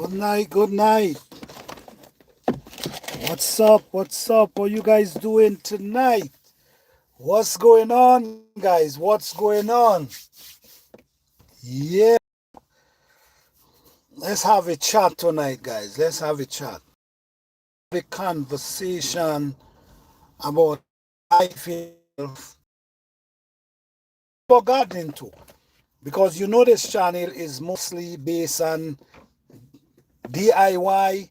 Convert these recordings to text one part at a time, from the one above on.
Good night, good night. What's up? What's up? What you guys doing tonight? What's going on, guys? What's going on? Yeah, let's have a chat tonight, guys. Let's have a chat. A conversation about life itself, about gardening too. Because you know this channel is mostly based on DIY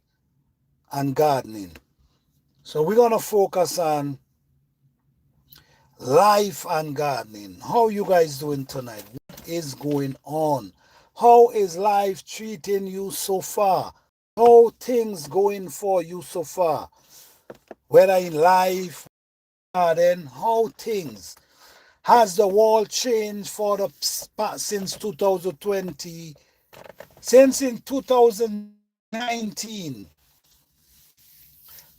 and gardening. So we're gonna focus on life and gardening. How you guys doing tonight? What is going on? How is life treating you so far? How things going for you so far? Whether in life, garden, how things. Has the world changed for the since 2020? Since in 2019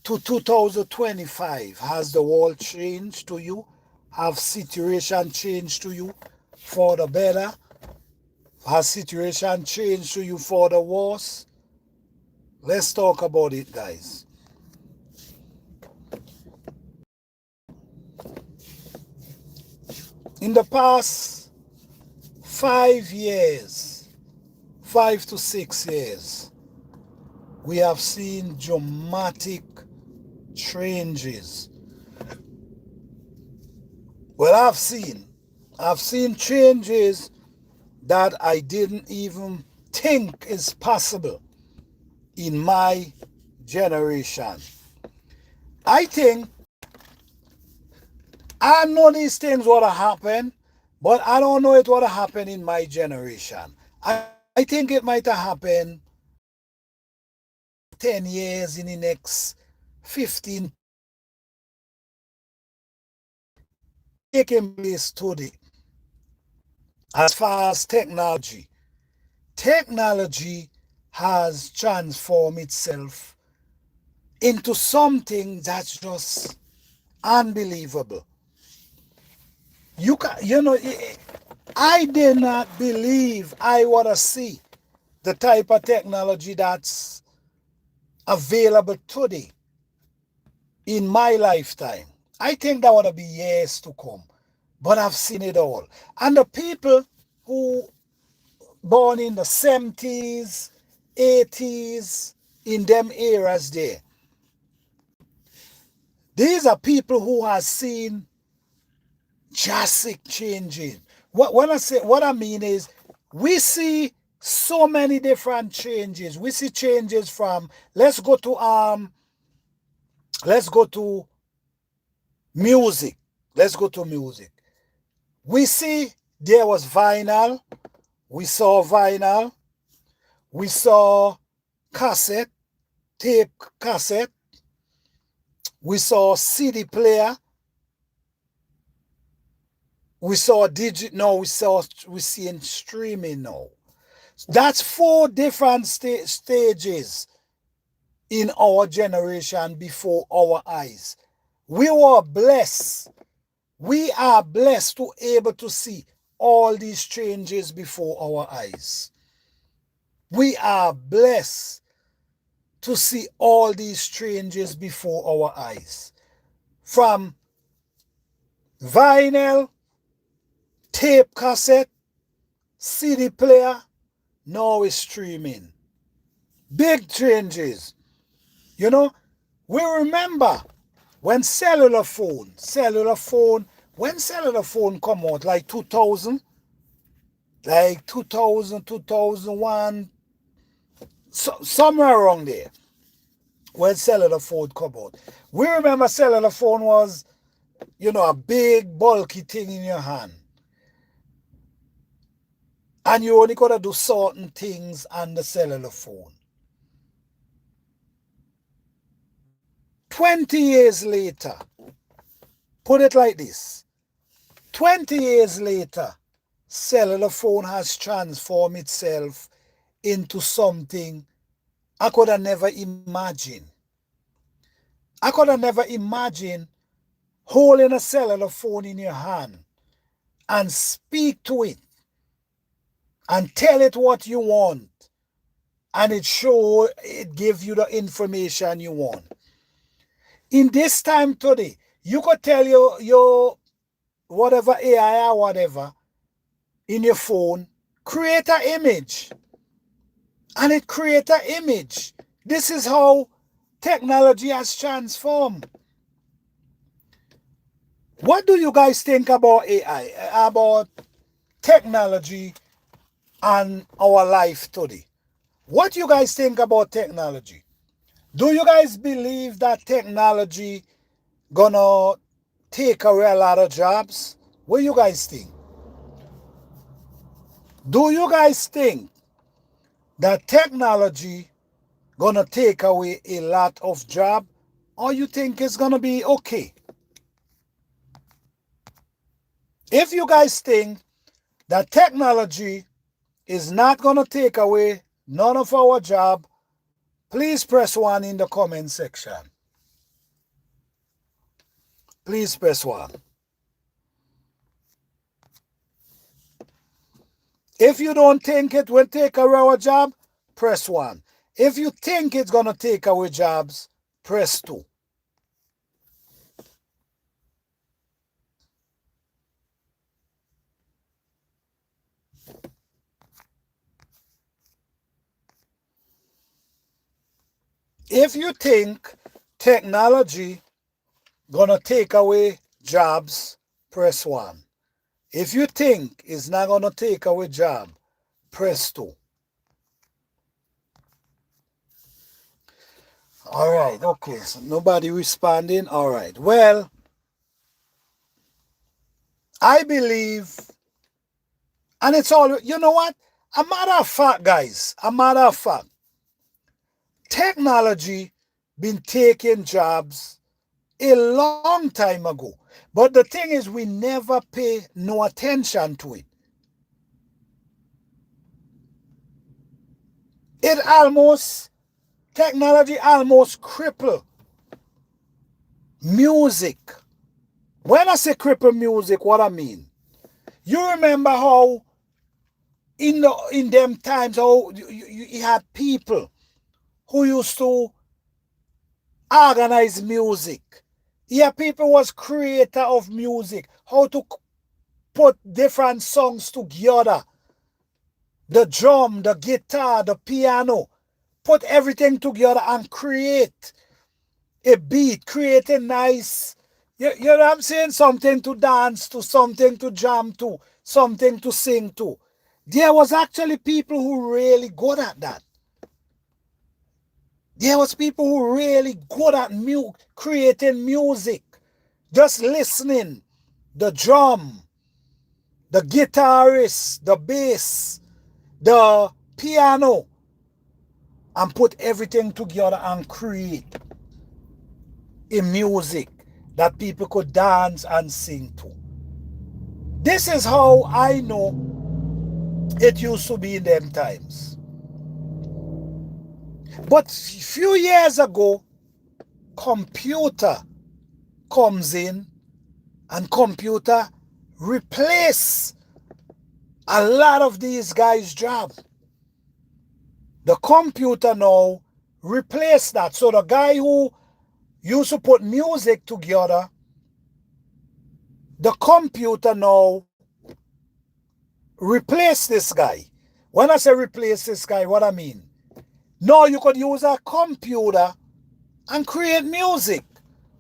to 2025, has the world changed to you? Have situation changed to you for the better? Has situation changed to you for the worse? Let's talk about it, guys. In the past 5 years, 5 to 6 years, we have seen dramatic changes. Well, I've seen changes that I didn't even think is possible in my generation. I think I know these things would have happened, but I don't know it would have happened in my generation. I think it might have happened 10 years in the next 15 taking place today. As far as technology has transformed itself into something that's just unbelievable. I did not believe I would have see the type of technology that's available today in my lifetime. I think that would be years to come, but I've seen it all. And the people who born in the 70s, 80s, in them eras there, these are people who have seen drastic changes. What I mean is we see so many different changes. We see changes from let's go to music. Let's go to music. We see there was vinyl. We saw vinyl. We saw cassette, tape cassette. We saw CD player. We saw digital. No, we're seeing streaming now. That's four different stages in our generation before our eyes. We were blessed. We are blessed to able to see all these changes before our eyes. We are blessed to see all these changes before our eyes. From vinyl, tape cassette, CD player, now it's streaming. Big changes. You know, we remember when cellular phone come out, like 2000, 2001, somewhere around there, when cellular phone come out. We remember cellular phone was, a big bulky thing in your hand. And you only gotta do certain things on the cellular phone. 20 years later, put it like this. 20 years later, cellular phone has transformed itself into something I could have never imagined. I could have never imagined holding a cellular phone in your hand and speak to it and tell it what you want and it gives you the information you want. In this time today, you could tell your whatever AI or whatever in your phone, create an image, and it create an image. This is how technology has transformed. What do you guys think about AI, about technology and our life today? What you guys think about technology? Do you guys believe that technology gonna take away a lot of jobs? What you guys think? Do you guys think that technology gonna take away a lot of job, or you think it's gonna be okay? If you guys think that technology is not gonna take away none of our job, please press 1 in the comment section. Please press 1. If you don't think it will take away our job, press 1. If you think it's gonna take away jobs, press 2. If you think technology gonna take away jobs, press 1. If you think it's not gonna take away job, press 2. All right, okay, so nobody responding. All right, well, I believe, and it's all, you know what? A matter of fact, guys, a matter of fact, technology been taking jobs a long time ago. But the thing is, we never pay no attention to it. Technology almost cripple music. When I say cripple music, what I mean? You remember how in them times, how you had people who used to organize music. Yeah, people was creator of music, how to put different songs together. The drum, the guitar, the piano, put everything together and create a beat, create a nice, you know what I'm saying? Something to dance to, something to jam to, something to sing to. There was actually people who really good at that. There was people who really good at creating music, just listening, the drum, the guitarist, the bass, the piano, and put everything together and create a music that people could dance and sing to. This is how I know it used to be in them times. But a few years ago, computer comes in and computer replace a lot of these guys' job. The computer now replace that. So the guy who used to put music together, the computer now replace this guy. When I say replace this guy, what I mean? Now you could use a computer and create music.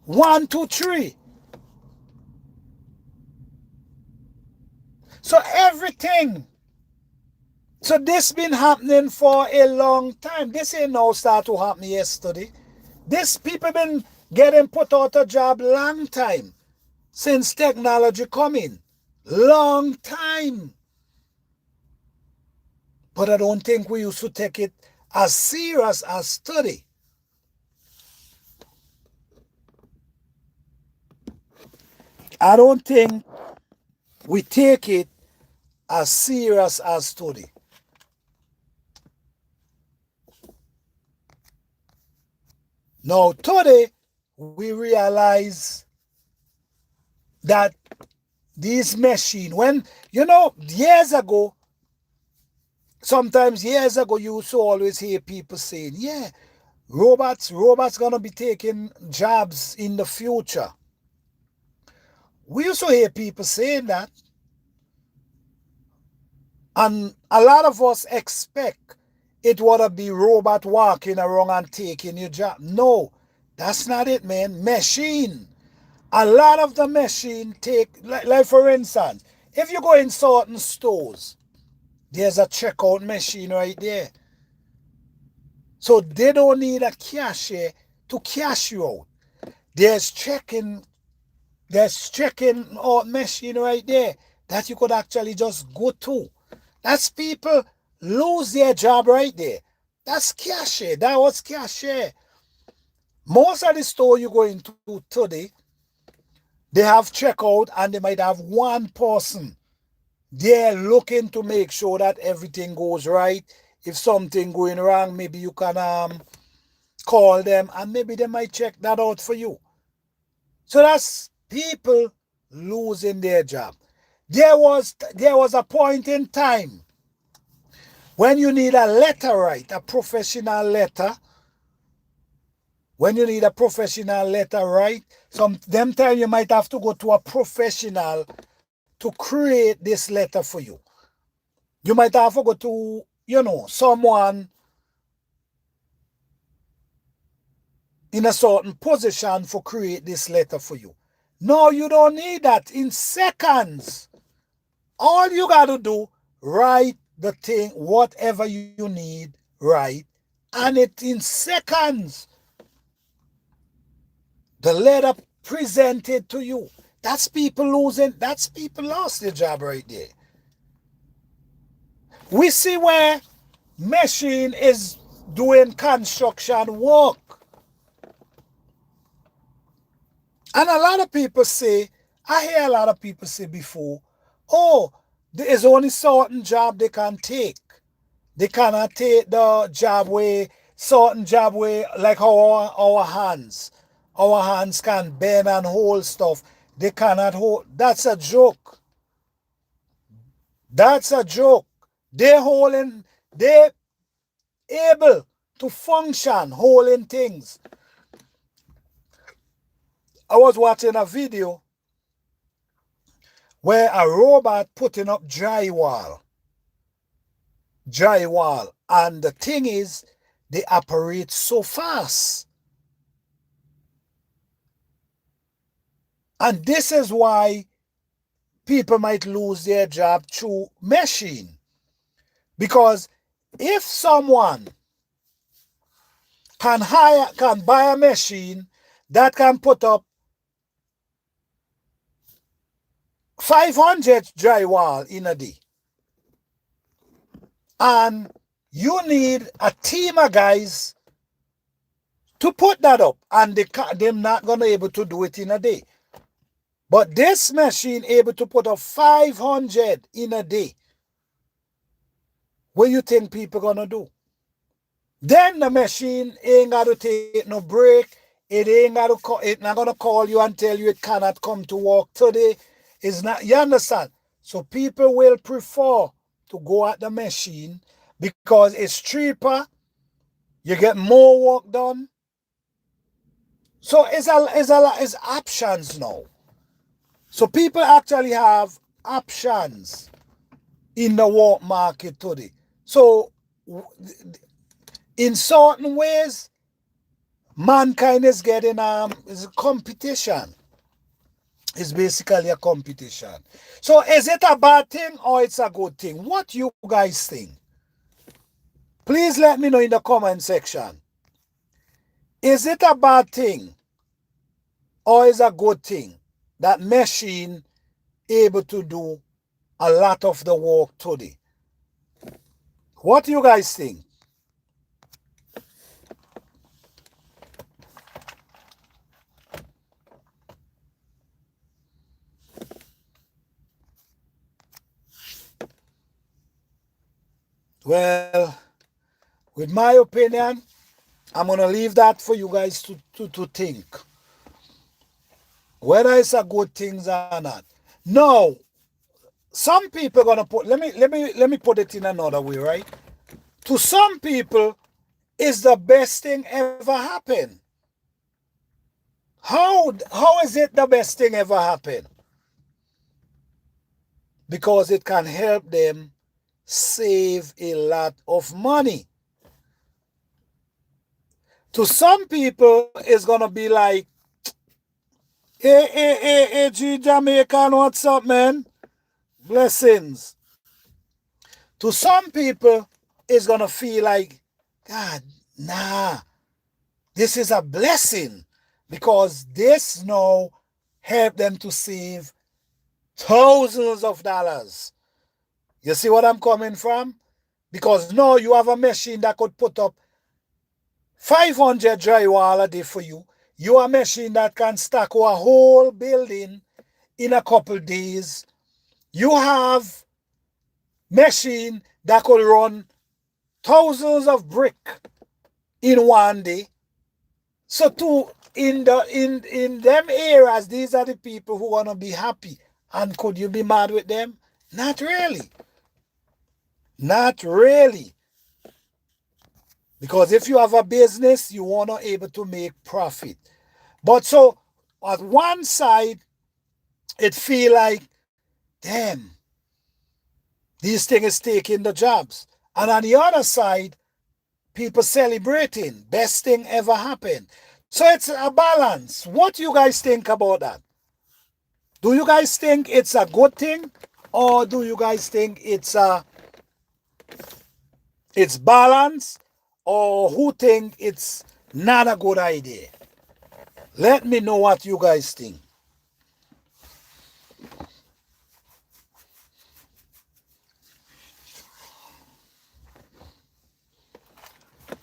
1, 2, 3. So everything. So this been happening for a long time. This ain't now start to happen yesterday. This people been getting put out of job long time since technology coming. Long time. But I don't think we used to take it as serious as study. I don't think we take it as serious as study. Now today, we realize that these machines, when, years ago, Sometimes years ago you used to always hear people saying, yeah, robots gonna be taking jobs in the future. We used to hear people saying that, and a lot of us expect it would be robot walking around and taking your job. No, that's not it, man. Machine. A lot of the machine take, like for instance, if you go in certain stores, there's a checkout machine right there. So they don't need a cashier to cash you out. There's checking out machine right there that you could actually just go to. That's people lose their job right there. That's cashier. That was cashier. Most of the store you go into today, they have checkout and they might have one person. They're looking to make sure that everything goes right. If something going wrong, maybe you can call them and maybe they might check that out for you. So that's people losing their job. There was a point in time when you need a letter right, a professional letter. When you need a professional letter right, them time you might have to go to a professional to create this letter for you. You might have to go to, someone in a certain position for create this letter for you. No, you don't need that. In seconds, all you got to do, write the thing, whatever you need, write, and it in seconds, the letter presented to you. That's people lost their job right there. We see where machine is doing construction work. And a lot of people say, I hear a lot of people say before, oh, there is only certain job they can take. They cannot take the job where, certain job where, like our hands. Our hands can bend and hold stuff. They cannot hold. That's a joke. That's a joke. They're able to function holding things. I was watching a video where a robot putting up drywall. And the thing is, they operate so fast. And this is why people might lose their job through machine. Because if someone can buy a machine that can put up 500 drywall in a day, and you need a team of guys to put that up, and they're not going to be able to do it in a day. But this machine able to put up 500 in a day. What you think people going to do? Then the machine ain't got to take no break. It not going to call you and tell you it cannot come to work today. It's not, you understand? So people will prefer to go at the machine because it's cheaper. You get more work done. So it's options now. So people actually have options in the work market today. So in certain ways, mankind is getting is a competition. It's basically a competition. So is it a bad thing or it's a good thing? What you guys think? Please let me know in the comment section. Is it a bad thing or is it a good thing that machine able to do a lot of the work today? What do you guys think? Well, with my opinion, I'm going to leave that for you guys to think. Whether it's a good thing or not. Now, some people gonna put, let me put it in another way, right? To some people, it's the best thing ever happened. How is it the best thing ever happened? Because it can help them save a lot of money. To some people, it's gonna be like, hey, G Jamaican, what's up, man? Blessings. To some people, it's gonna feel like, God, nah, this is a blessing because this now help them to save thousands of dollars. You see what I'm coming from? Because now you have a machine that could put up 500 drywall a day for you. You have a machine that can stack a whole building in a couple days. You have machine that could run thousands of brick in one day. So in them areas, these are the people who want to be happy. And could you be mad with them? Not really. Not really. Because if you have a business, you want to be able to make profit. But so on one side, it feel like, damn, these things taking the jobs. And on the other side, people celebrating, best thing ever happened. So it's a balance. What do you guys think about that? Do you guys think it's a good thing? Or do you guys think it's balance? Or who think it's not a good idea? Let me know what you guys think.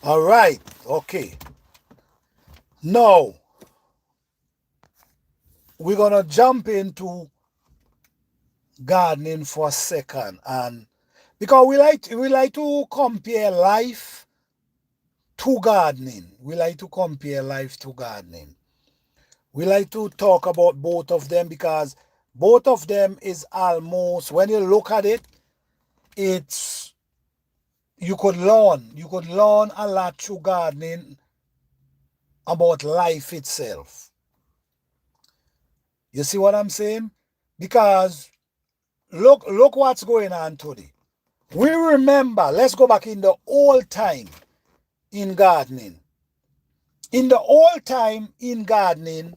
All right, okay. Now, we're going to jump into gardening for a second. And because we like to compare life to gardening. We like to compare life to gardening. We like to talk about both of them because both of them is almost, when you look at it, it's, you could learn a lot through gardening about life itself. You see what I'm saying? Because look what's going on today. We remember, let's go back in the old time in gardening. In the old time in gardening,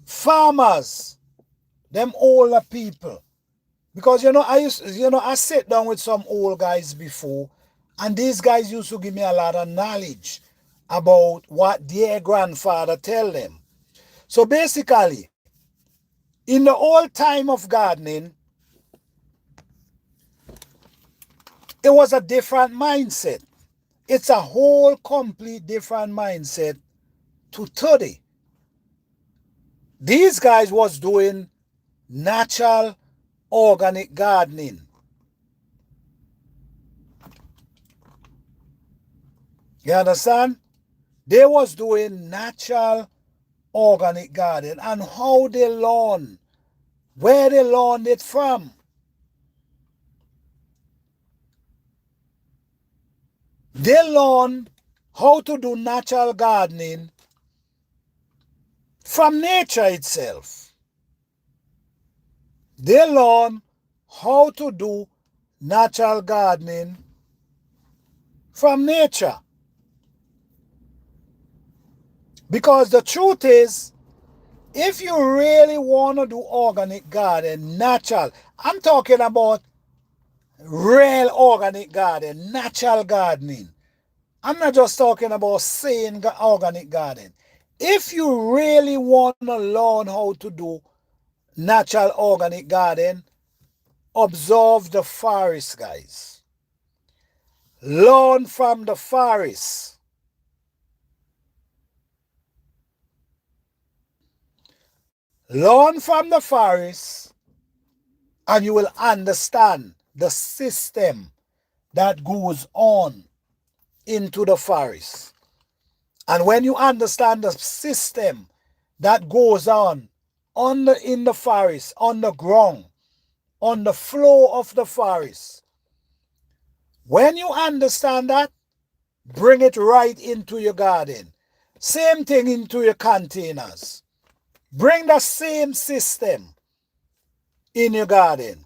farmers, them older people, because I sat down with some old guys before, and these guys used to give me a lot of knowledge about what their grandfather tell them. So basically, in the old time of gardening, it was a different mindset. It's a whole complete different mindset to today. These guys was doing natural organic gardening. You understand? They was doing natural organic garden. And how they learn, where they learned it from. They learn how to do natural gardening from nature itself. They learn how to do natural gardening from nature. Because the truth is, if you really want to do organic garden, natural, I'm talking about real organic garden, natural gardening. I'm not just talking about saying organic garden. If you really want to learn how to do natural organic garden, observe the forest, guys. Learn from the forest. Learn from the forest, and you will understand the system that goes on into the forest. And when you understand the system that goes on in the forest, on the ground, on the floor of the forest. When you understand that, bring it right into your garden. Same thing into your containers. Bring the same system in your garden.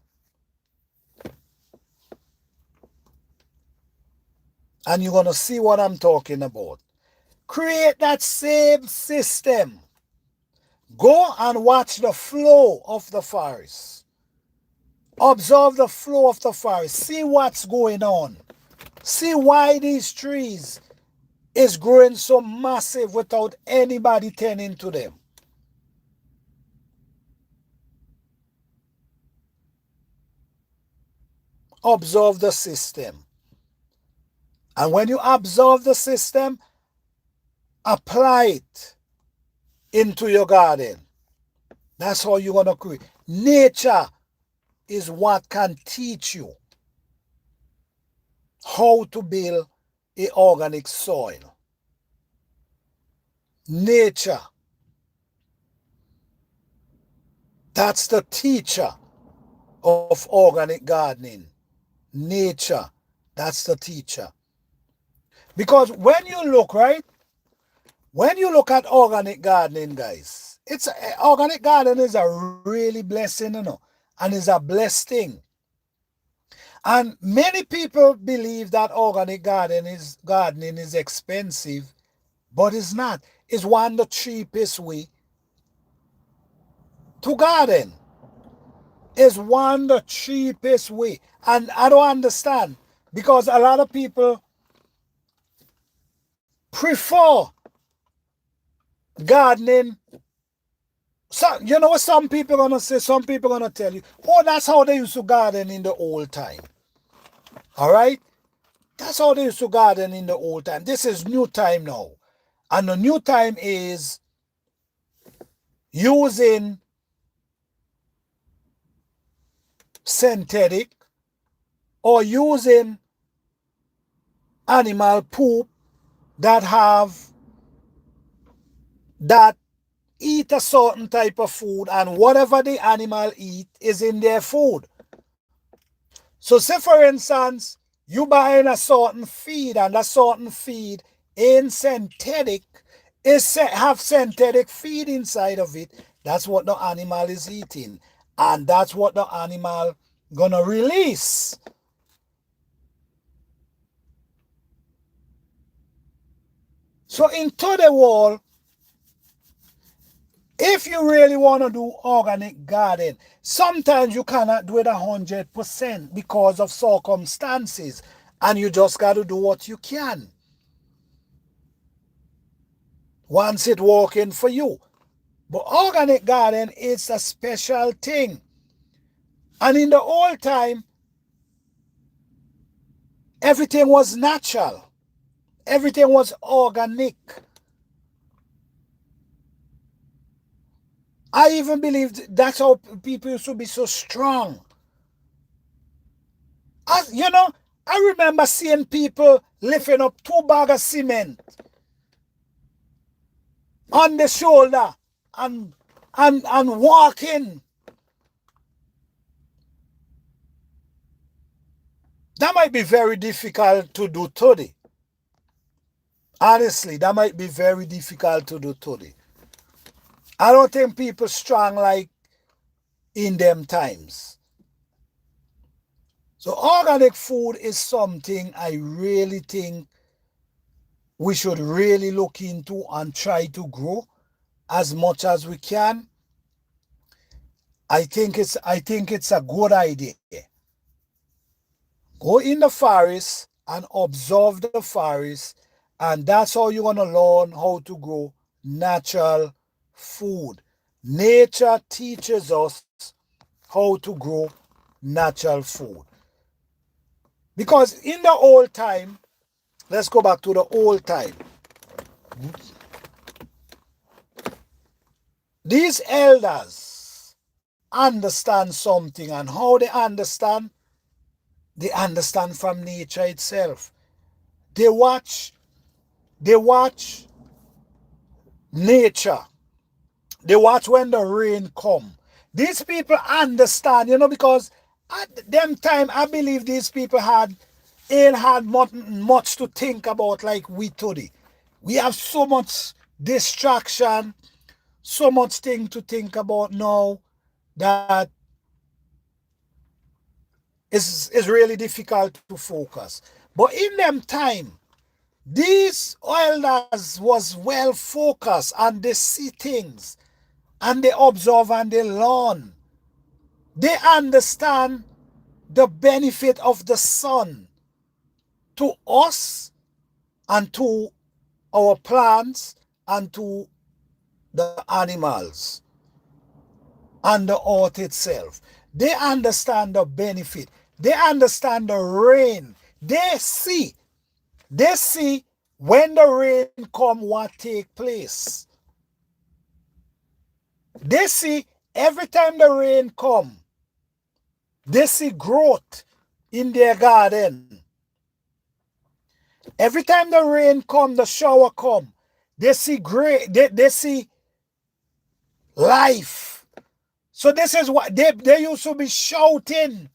And you're going to see what I'm talking about. Create that same system. Go and watch the flow of the forest. Observe the flow of the forest. See what's going on. See why these trees is growing so massive without anybody tending to them. Observe the system. And when you observe the system, apply it into your garden. That's how you're going to create. Nature is what can teach you how to build an organic soil. Nature. That's the teacher of organic gardening. Nature. That's the teacher. Because when you look, right? When you look at organic gardening, guys, organic gardening is a really blessing, and is a blessed thing. And many people believe that organic gardening is expensive, but it's not. It's one of the cheapest way to garden. It's one of the cheapest way. And I don't understand, because a lot of people prefer gardening. So, you know what some people are going to say? Some people are going to tell you, oh, that's how they used to garden in the old time. All right? That's how they used to garden in the old time. This is new time now. And the new time is using synthetic or using animal poop that eat a certain type of food, and whatever the animal eat is in their food. So say for instance, you buying a certain feed, and that certain feed ain't synthetic, have synthetic feed inside of it. That's what the animal is eating. And that's what the animal gonna release. So into the world, if you really want to do organic garden, sometimes you cannot do it 100% because of circumstances, and you just got to do what you can once it's working for you. But organic garden is a special thing. And in the old time, everything was natural. Everything was organic. I even believe that's how people used to be so strong. I remember seeing people lifting up 2 bags of cement on the shoulder and walking. That might be very difficult to do today. Honestly, that might be very difficult to do today. I don't think people strong like in them times. So organic food is something I really think we should really look into and try to grow as much as we can. I think it's a good idea. Go in the forest and observe the forest, and that's how you're going to learn how to grow natural food. Nature teaches us how to grow natural food. Because in the old time, let's go back to the old time. These elders understand something, and how they understand from nature itself. They watch nature. They watch when the rain come. These people understand, because at them time, I believe these people ain't had much to think about like we today. We have so much distraction, so much thing to think about now that is really difficult to focus. But in them time, these elders was well focused and they see things and they observe and they learn. They understand the benefit of the sun to us and to our plants and to the animals and the earth itself. They understand the benefit. They understand the rain. They see when the rain come what take place. They see every time the rain come, they see growth in their garden. Every time the rain come, the shower come, they see they see life. So this is what they used to be shouting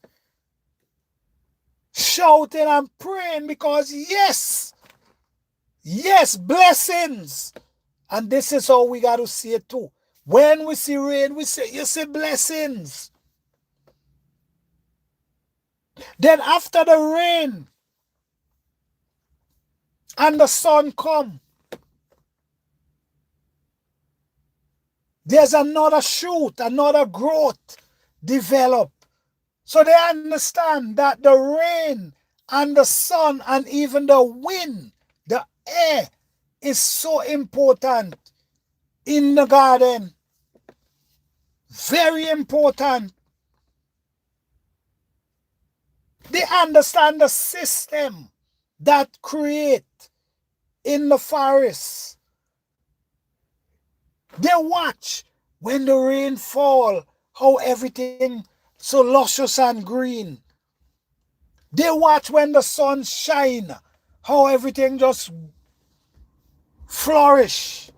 and praying because yes, blessings. And this is how we got to see it too. When we see rain, we say, you see blessings. Then after the rain and the sun come, there's another shoot, another growth develop. So they understand that the rain and the sun and even the wind, the air is so important in the garden. Very important. They understand the system that create in the forest. They watch when the rain fall, how everything so luscious and green. They watch when the sun shine, how everything just flourish.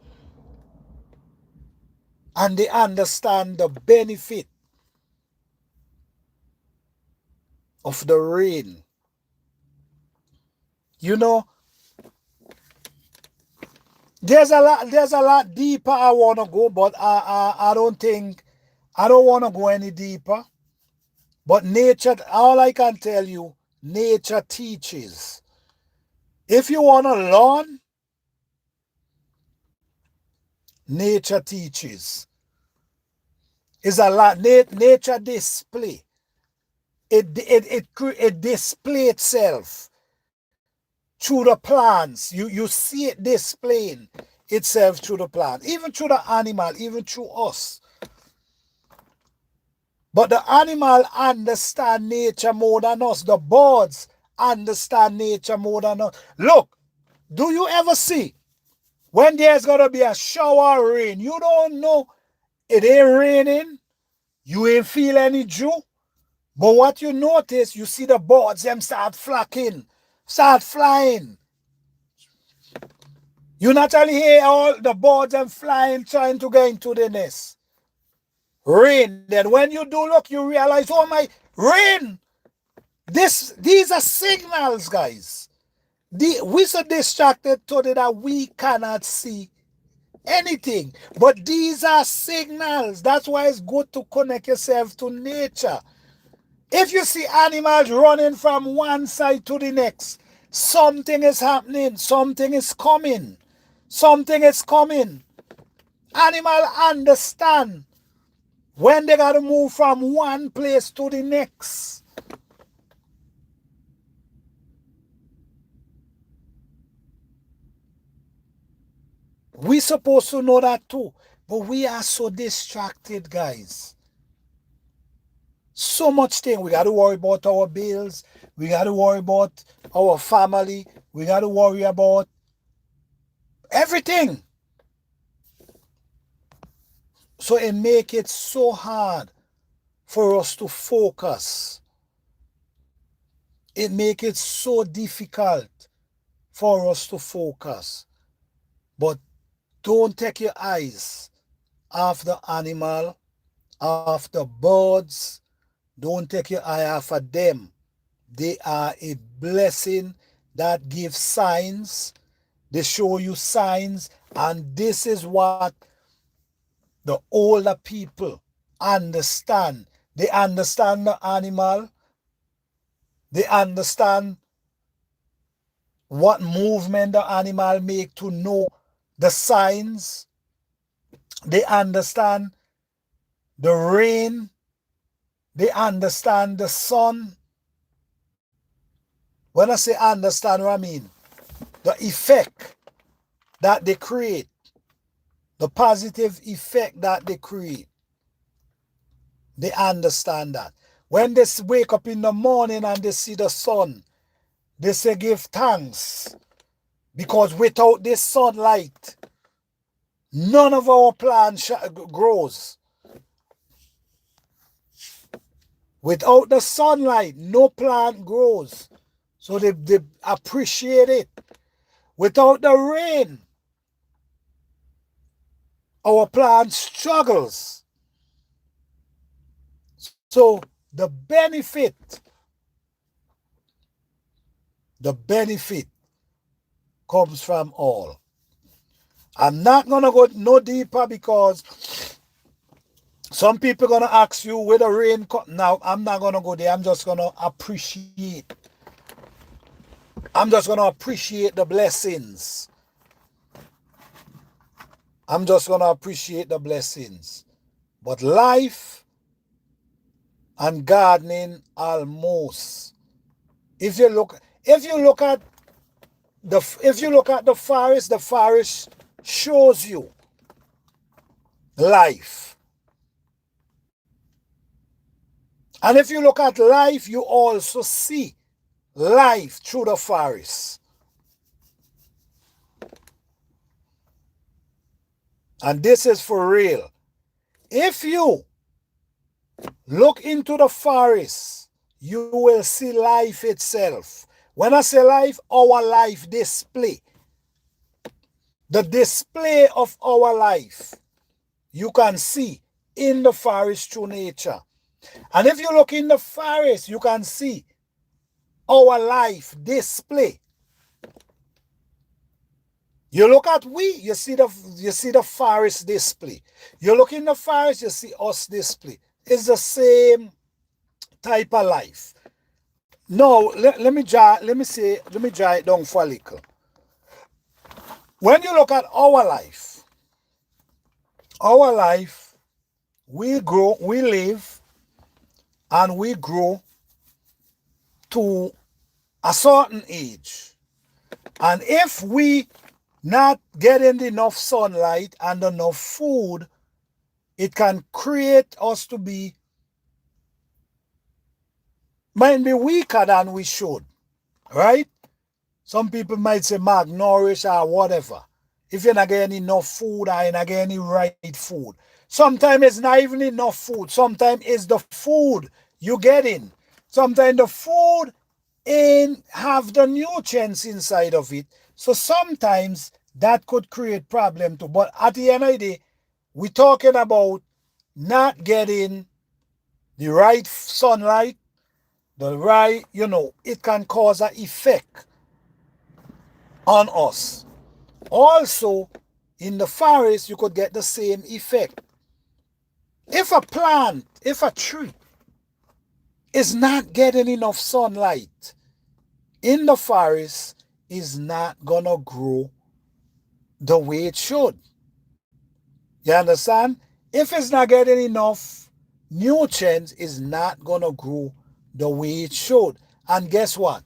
And they understand the benefit of the rain. There's a lot deeper I want to go, but I don't want to go any deeper. But nature, all I can tell you, nature teaches. If you want to learn, nature teaches. It's a lot. Nature display. It display itself through the plants. You see it displaying itself through the plant, even through the animal, even through us. But the animal understand nature more than us. The birds understand nature more than us. Look, do you ever see when there's going to be a shower of rain, you don't know it ain't raining, you ain't feel any dew, but what you notice, you see the birds, them start flocking, start flying. You naturally hear all the birds them flying, trying to get into the nest. Rain. Then when you do look, you realize, oh my, rain. These are signals, guys. We so distracted today that we cannot see anything. But these are signals. That's why it's good to connect yourself to nature. If you see animals running from one side to the next, something is happening. Something is coming. Something is coming. Animals understand when they got to move from one place to the next. We supposed to know that too. But we are so distracted, guys. So much thing. We got to worry about our bills. We got to worry about our family. We got to worry about everything. So it make it so hard for us to focus. It make it so difficult for us to focus. But don't take your eyes of the animal, of the birds. Don't take your eye off of them. They are a blessing that gives signs. They show you signs. And this is what the older people understand. They understand the animal. They understand what movement the animal make to know the signs. They understand the rain. They understand the sun. When I say understand, what I mean, the effect that they create, the positive effect that they create. They understand that. When they wake up in the morning and they see the sun, they say give thanks. Because without this sunlight, none of our plants grows. Without the sunlight, no plant grows. So they appreciate it. Without the rain, our plant struggles. So the benefit comes from all. I'm not going to go no deeper because some people are going to ask you where the rain comes. Now, I'm not going to go there. I'm just going to appreciate. I'm just going to appreciate the blessings. I'm just going to appreciate the blessings. But life and gardening almost. If you look at the forest shows you life. And if you look at life, you also see life through the forest. And this is for real. If you look into the forest, you will see life itself. When I say life, our life display. The display of our life, you can see in the forest through nature. And if you look in the forest, you can see our life display. You look at you see the forest display. You look in the forest, you see us display. It's the same type of life. Now, let me draw it down for a little. When you look at our life, we grow, we live, and we grow to a certain age. And if we not getting enough sunlight and enough food, it can create us to might be weaker than we should, right? Some people might say malnourished or whatever. If you're not getting enough food or you're not getting the right food. Sometimes it's not even enough food. Sometimes it's the food you're getting. Sometimes the food ain't have the nutrients inside of it. So sometimes that could create problem too. But at the end of the day, we're talking about not getting the right sunlight, the right, it can cause an effect on us. Also, in the forest, you could get the same effect. If a tree is not getting enough sunlight in the forest, is not gonna grow the way it should. You understand? If it's not getting enough nutrients, it's not gonna grow the way it should. And guess what?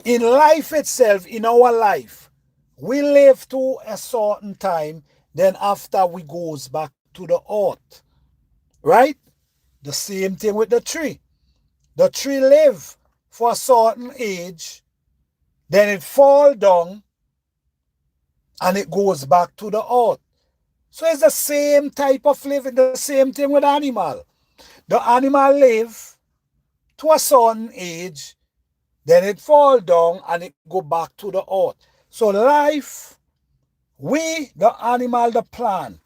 In life itself, in our life, we live to a certain time, then after we goes back to the earth. Right? The same thing with the tree. The tree live for a certain age, then it fall down, and it goes back to the earth. So it's the same type of living, the same thing with animal. The animal live to a certain age, then it fall down and it go back to the earth. So life, we, the animal, the plant,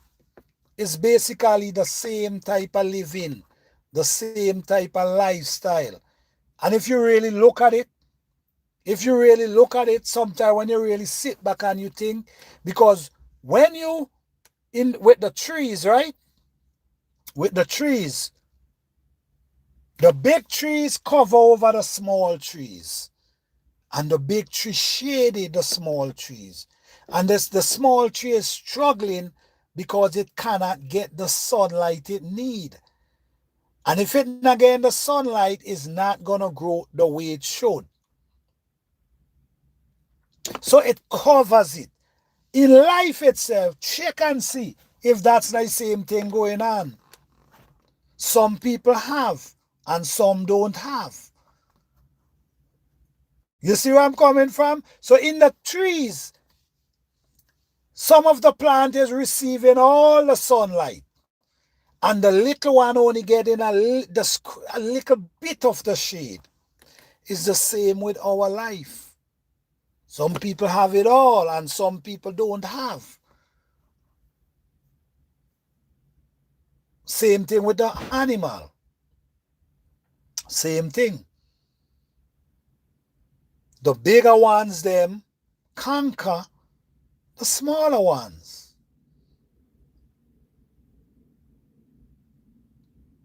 is basically the same type of living, the same type of lifestyle. And if you really look at it, sometimes when you really sit back and you think, because when you in with the trees, right? With the trees, the big trees cover over the small trees. And the big tree shaded the small trees. And this, the small tree is struggling because it cannot get the sunlight it need. And if it not getting the sunlight, it's not going to grow the way it should. So it covers it. In life itself, check and see if that's the same thing going on. Some people have and some don't have. You see where I'm coming from? So in the trees, some of the plant is receiving all the sunlight, and the little one only getting a little bit of the shade. It's the same with our life. Some people have it all, and some people don't have. Same thing with the animal. Same thing. The bigger ones, them, conquer the smaller ones.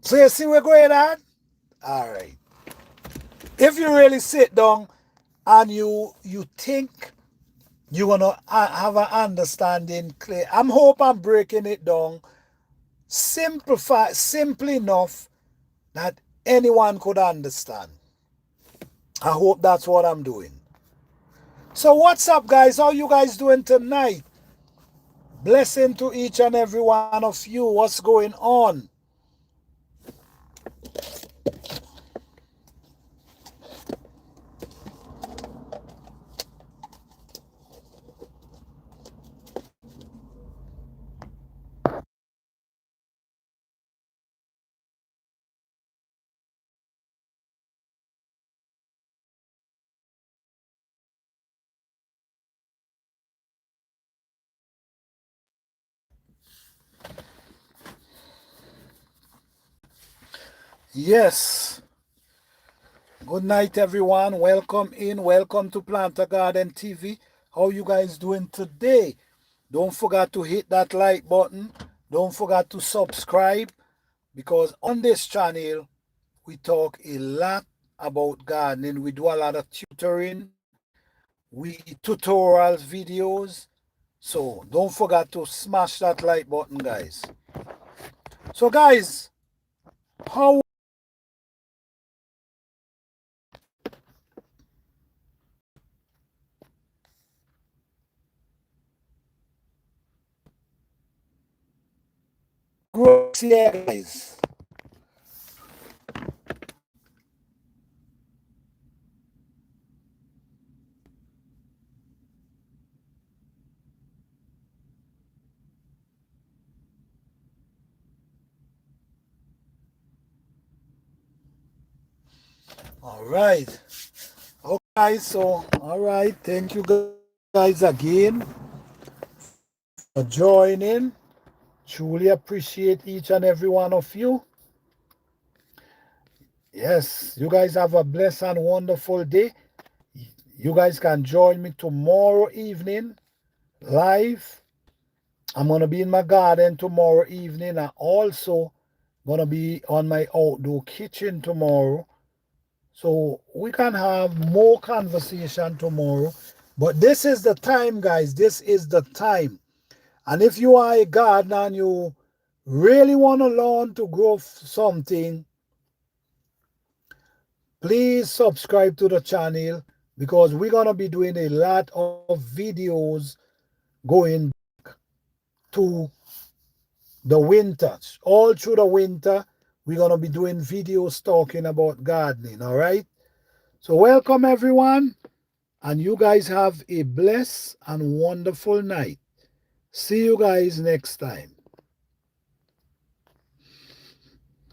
So you see where we're going at? All right. If you really sit down and you think you're gonna have an understanding clear, I'm breaking it down simple enough that anyone could understand. I hope that's what I'm doing. So what's up, guys? How you guys doing tonight? Blessing to each and every one of you. What's going on? Yes. Good night, everyone. Welcome in. Welcome to Planter Garden TV. How you guys doing today? Don't forget to hit that like button. Don't forget to subscribe, because on this channel, we talk a lot about gardening. We do a lot of tutoring. We tutorials videos. So don't forget to smash that like button, guys. So guys, how grows here, guys? All right. Okay, so all right. Thank you guys again for joining. Truly appreciate each and every one of you. Yes, you guys have a blessed and wonderful day. You guys can join me tomorrow evening live. I'm going to be in my garden tomorrow evening. I also going to be on my outdoor kitchen tomorrow. So we can have more conversation tomorrow. But this is the time, guys. This is the time. And if you are a gardener and you really want to learn to grow something, please subscribe to the channel, because we're going to be doing a lot of videos going to the winter. All through the winter, we're going to be doing videos talking about gardening, all right? So welcome, everyone, and you guys have a blessed and wonderful night. See you guys next time.